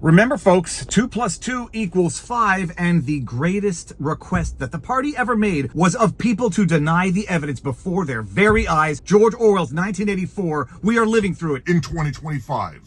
Remember, folks, 2 plus 2 equals 5, and the greatest request that the party ever made was of people to deny the evidence before their very eyes. George Orwell's 1984, we are living through it in 2025.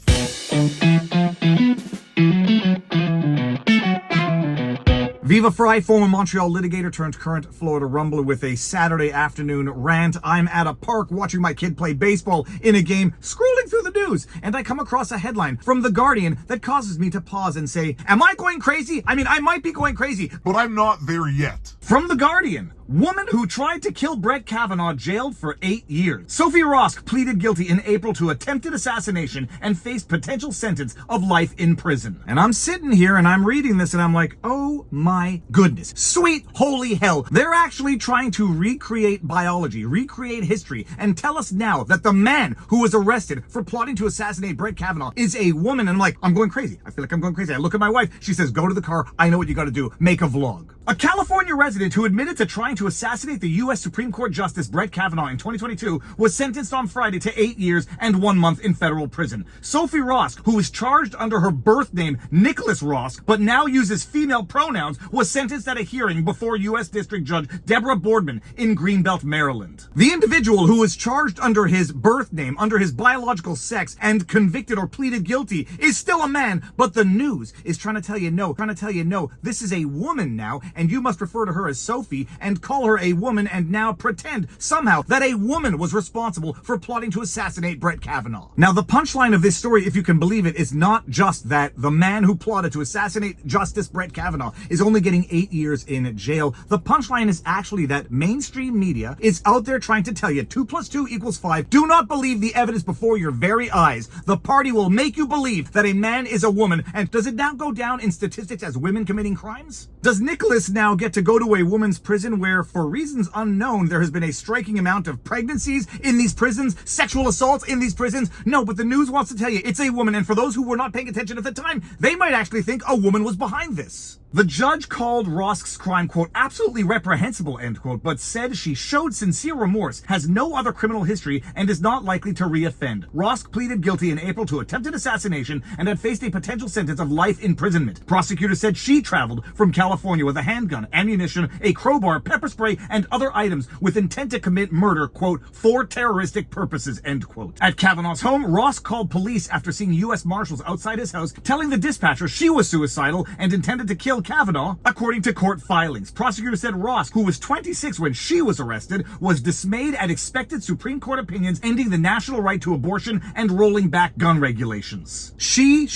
Viva Fry, former Montreal litigator turned current Florida rumbler with a Saturday afternoon rant. I'm at a park watching my kid play baseball in a game, scrolling through the news, and I come across a headline from The Guardian that causes me to pause and say, am I going crazy? I mean, I might be going crazy, but I'm not there yet. From The Guardian, woman who tried to kill Brett Kavanaugh jailed for 8 years. Sophie Rosk pleaded guilty in April to attempted assassination and faced potential sentence of life in prison. And I'm sitting here and I'm reading this and I'm like, oh my goodness, sweet holy hell. They're actually trying to recreate biology, recreate history, and tell us now that the man who was arrested for plotting to assassinate Brett Kavanaugh is a woman. And I'm like, I'm going crazy. I feel like I'm going crazy. I look at my wife. She says, go to the car. I know what you got to do. Make a vlog. A California resident who admitted to trying to assassinate the U.S. Supreme Court Justice Brett Kavanaugh in 2022 was sentenced on Friday to 8 years and 1 month in federal prison. Sophie Rosk, who was charged under her birth name Nicholas Rosk, but now uses female pronouns, was sentenced at a hearing before U.S. District Judge Deborah Boardman in Greenbelt, Maryland. The individual who was charged under his birth name, under his biological sex, and convicted or pleaded guilty is still a man, but the news is trying to tell you no, this is a woman now, and you must refer to her as Sophie and call her a woman and now pretend somehow that a woman was responsible for plotting to assassinate Brett Kavanaugh. Now, the punchline of this story, if you can believe it, is not just that the man who plotted to assassinate Justice Brett Kavanaugh is only getting 8 years in jail. The punchline is actually that mainstream media is out there trying to tell you 2 plus 2 equals 5. Do not believe the evidence before your very eyes. The party will make you believe that a man is a woman. And does it now go down in statistics as women committing crimes? Does Nicholas now get to go to a woman's prison where, for reasons unknown, there has been a striking amount of pregnancies in these prisons, sexual assaults in these prisons? No, but the news wants to tell you it's a woman, and for those who were not paying attention at the time, they might actually think a woman was behind this. The judge called Rosk's crime, quote, absolutely reprehensible, end quote, but said she showed sincere remorse, has no other criminal history, and is not likely to reoffend. Rosk pleaded guilty in April to attempted assassination and had faced a potential sentence of life imprisonment. Prosecutors said she traveled from California with a handgun, ammunition, a crowbar, pepper spray, and other items with intent to commit murder, quote, for terroristic purposes, end quote. At Kavanaugh's home, Rosk called police after seeing U.S. Marshals outside his house, telling the dispatcher she was suicidal and intended to kill Kavanaugh, according to court filings. Prosecutors said Rosk, who was 26 when she was arrested, was dismayed at expected Supreme Court opinions ending the national right to abortion and rolling back gun regulations. She.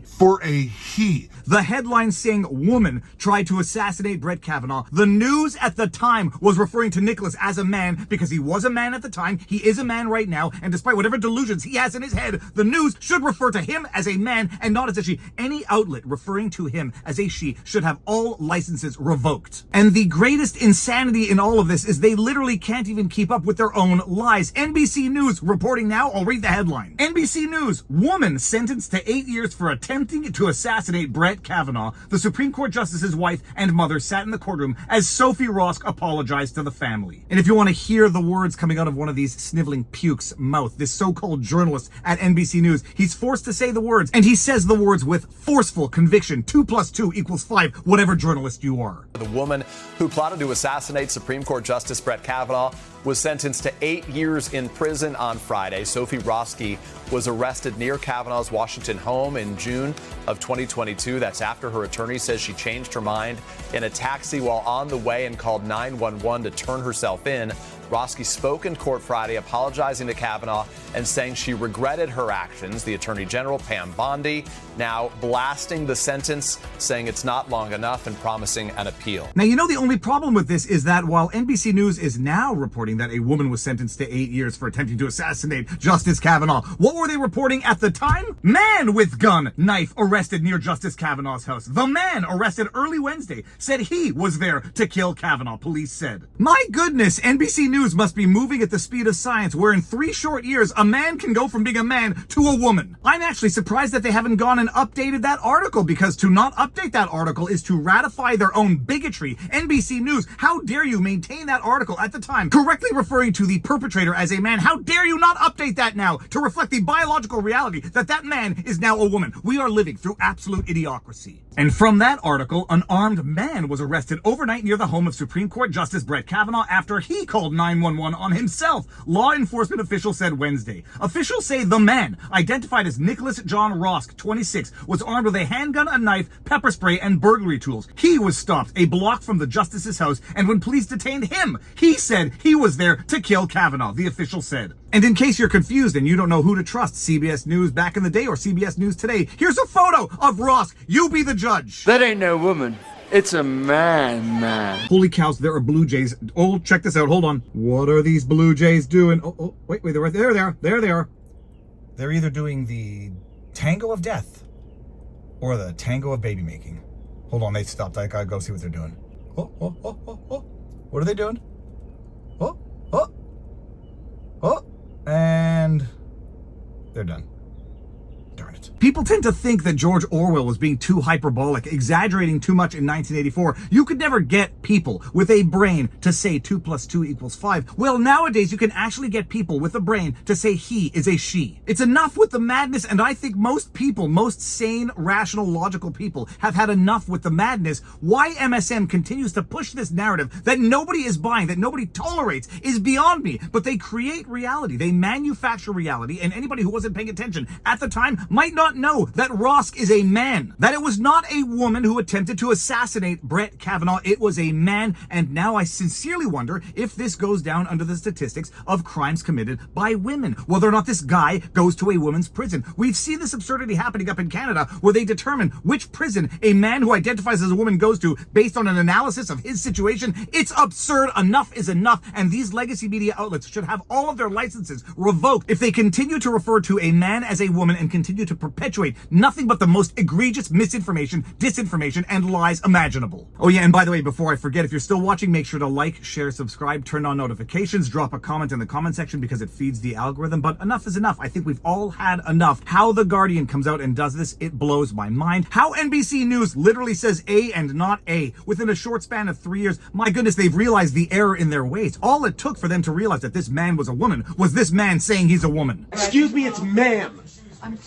For a he. The headline saying woman tried to assassinate Brett Kavanaugh. The news at the time was referring to Nicholas as a man because he was a man at the time. He is a man right now. And despite whatever delusions he has in his head, the news should refer to him as a man and not as a she. Any outlet referring to him as a she should have all licenses revoked. And the greatest insanity in all of this is they literally can't even keep up with their own lies. NBC News reporting now, I'll read the headline. NBC News, woman sentenced to 8 years for attempting to assassinate Brett Kavanaugh. The Supreme Court Justice's wife and mother sat in the courtroom as Sophie Rosk apologized to the family. And if you want to hear the words coming out of one of these sniveling pukes' mouth, this so-called journalist at NBC News, he's forced to say the words, and he says the words with forceful conviction. 2 plus 2 equals 5, whatever journalist you are. The woman who plotted to assassinate Supreme Court Justice Brett Kavanaugh was sentenced to 8 years in prison on Friday. Sophie Roski was arrested near Kavanaugh's Washington home in June of 2022. That's after her attorney says she changed her mind in a taxi while on the way and called 911 to turn herself in. Roski spoke in court Friday, apologizing to Kavanaugh and saying she regretted her actions. The Attorney General, Pam Bondi, now blasting the sentence, saying it's not long enough and promising an appeal. Now, you know, the only problem with this is that while NBC News is now reporting that a woman was sentenced to 8 years for attempting to assassinate Justice Kavanaugh, what were they reporting at the time? Man with gun, knife arrested near Justice Kavanaugh's house. The man arrested early Wednesday said he was there to kill Kavanaugh, police said. My goodness, NBC News News must be moving at the speed of science, where in 3 short years, a man can go from being a man to a woman. I'm actually surprised that they haven't gone and updated that article, because to not update that article is to ratify their own bigotry. NBC News, how dare you maintain that article at the time, correctly referring to the perpetrator as a man? How dare you not update that now to reflect the biological reality that that man is now a woman? We are living through absolute idiocracy. And from that article, an armed man was arrested overnight near the home of Supreme Court Justice Brett Kavanaugh after he called 911 on himself, law enforcement officials said Wednesday. Officials say the man, identified as Nicholas John Rosk, 26, was armed with a handgun, a knife, pepper spray, and burglary tools. He was stopped a block from the justice's house, and when police detained him, he said he was there to kill Kavanaugh, the official said. And in case you're confused and you don't know who to trust, CBS News back in the day or CBS News today, here's a photo of Rosk. You be the judge. That ain't no woman. It's a man. Holy cows, there are Blue Jays. Oh, check this out. Hold on. What are these Blue Jays doing? Oh, wait, they're right there. There they are. They're either doing the tango of death or the tango of baby making. Hold on, they stopped. I gotta go see what they're doing. Oh. What are they doing? Oh. And they're done. Darn it. People tend to think that George Orwell was being too hyperbolic, exaggerating too much in 1984. You could never get people with a brain to say 2 + 2 = 5. Well, nowadays you can actually get people with a brain to say he is a she. It's enough with the madness, and I think most people, most sane, rational, logical people, have had enough with the madness. Why MSM continues to push this narrative that nobody is buying, that nobody tolerates, is beyond me. But they create reality. They manufacture reality, and anybody who wasn't paying attention at the time might not know that Rosk is a man, that it was not a woman who attempted to assassinate Brett Kavanaugh. It was a man, and now I sincerely wonder if this goes down under the statistics of crimes committed by women, whether or not this guy goes to a women's prison. We've seen this absurdity happening up in Canada, where they determine which prison a man who identifies as a woman goes to based on an analysis of his situation. It's absurd. Enough is enough, and these legacy media outlets should have all of their licenses revoked if they continue to refer to a man as a woman and continue to perpetuate nothing but the most egregious misinformation, disinformation, and lies imaginable. Oh yeah, and by the way, before I forget, if you're still watching, make sure to like, share, subscribe, turn on notifications, drop a comment in the comment section because it feeds the algorithm. But enough is enough. I think we've all had enough. How The Guardian comes out and does this, it blows my mind. How NBC News literally says A and not A within a short span of 3 years. My goodness, they've realized the error in their ways. All it took for them to realize that this man was a woman was this man saying he's a woman. Excuse me, it's ma'am.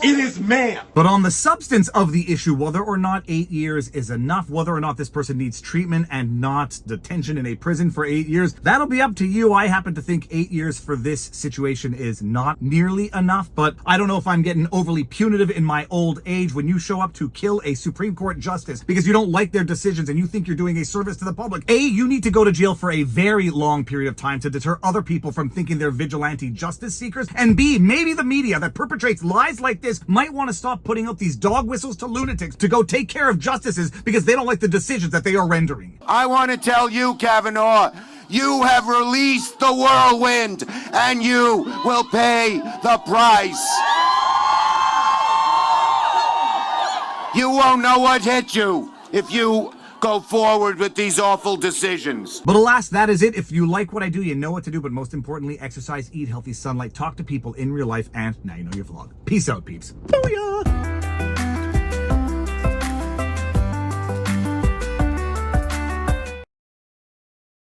It is ma'am. But on the substance of the issue, whether or not 8 years is enough, whether or not this person needs treatment and not detention in a prison for 8 years, that'll be up to you. I happen to think 8 years for this situation is not nearly enough, but I don't know if I'm getting overly punitive in my old age when you show up to kill a Supreme Court justice because you don't like their decisions and you think you're doing a service to the public. A, you need to go to jail for a very long period of time to deter other people from thinking they're vigilante justice seekers. And B, maybe the media that perpetrates lies like this might want to stop putting out these dog whistles to lunatics to go take care of justices because they don't like the decisions that they are rendering. I want to tell you, Kavanaugh, you have released the whirlwind, and you will pay the price. You won't know what hit you if you go forward with these awful decisions. But alas, that is it. If you like what I do, you know what to do, but most importantly, exercise, eat healthy, sunlight, talk to people in real life, and now you know your vlog. Peace out, peeps. Booyah!